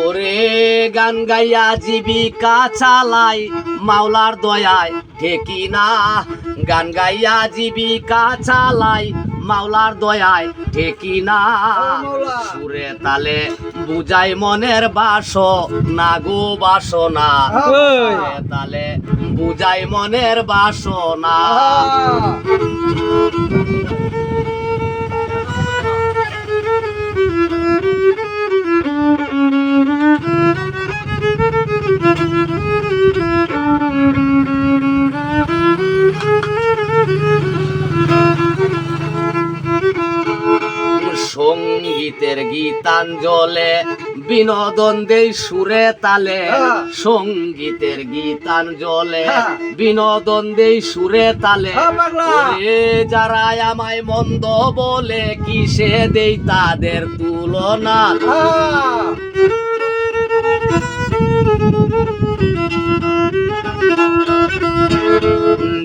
ওরে গান গাইয়া জীবিকা চালাই মাওলার দয়ায় ঠেকি না। গান গাইয়া জীবিকা চালাই মাওলার দয়ায় ঠেকি না। সুরে তালে বুঝাই মনের বাসনা গো বাসনা। সুরে তালে বুঝাই মনের বাসনা। সঙ্গীতের গীতাঞ্জলে বিনোদন দেই সুরে তালে। সঙ্গীতের গীতাঞ্জলে বিনোদন দেই সুরে তালে। ওরে যারা আমায় মন্দ বলে কিসে দেই তাদের তুলনা।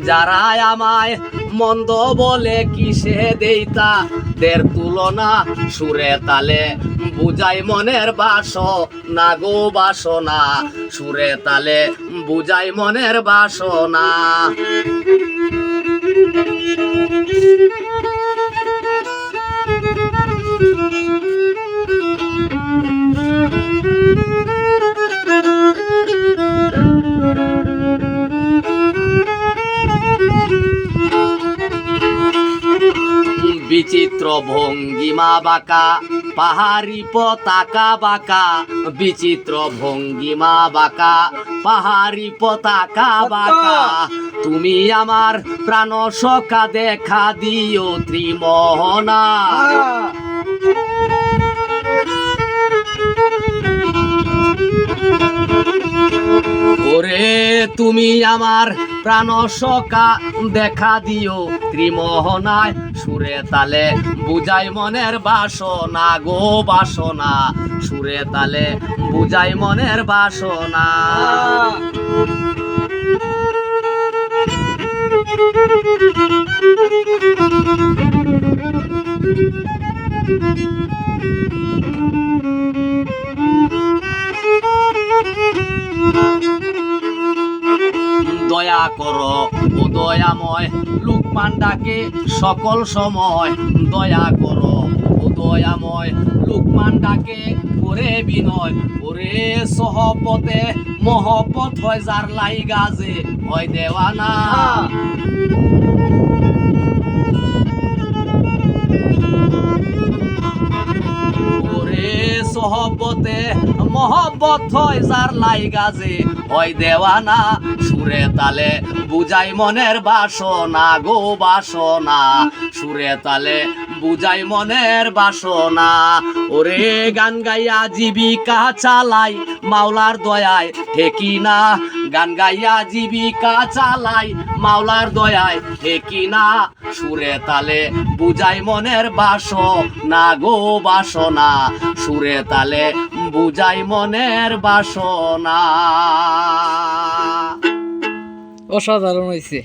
যারা আমায় মন্দ বলে কিসে দেই তাদের তুলনা। সুরে তালে বুঝাই মনের বাসনা গো বাসনা। সুরে তালে বুঝাই মনের বাসনা। বিচিত্র ভঙ্গিমা বাঁকা পাহাড়ি পতাকা বাঁকা। বিচিত্র ভঙ্গিমা বাঁকা পাহাড়ি পতাকা বাঁকা। তুমি আমার প্রাণ সখা দেখা দিও ত্রিমোহনা। ওরে তুমি আমার প্রাণ সখা দেখা দিও ত্রিমোহনায়। সুরে তালে বুঝাই মনের বাসনা গো বাসনা। সুরে তালে বুঝাই মনের বাসনা। দয়া করো ও দয়াময় লোকমান ডাকে সকল সময়। দয়া করো ও দয়াময় লোকমান ডাকে করে বিনয়। ওরে সহপতে মহব্বত হয় যার লাই গাজে হয় দেওয়ানা। সহবতে মহব্বত হয় যার লাই গাজে হয় দেওয়ানা। সুরে তালে বুঝাই মনের বাসনা গো বাসনা। সুরে তালে বুঝাই মনের বাসনা। ওরে গান গাইয়া জীবিকা চালাই মাওলার দয়ায় ঠেকি না। গান গাইয়া জীবিকা চালাই মাওলার দয়ায় ঠেকি না। সুরে তালে বুঝাই মনের বাসনা গো বাসনা। সুরে তালে বুঝাই মনের বাসনা। অসাধারণ হয়েছে।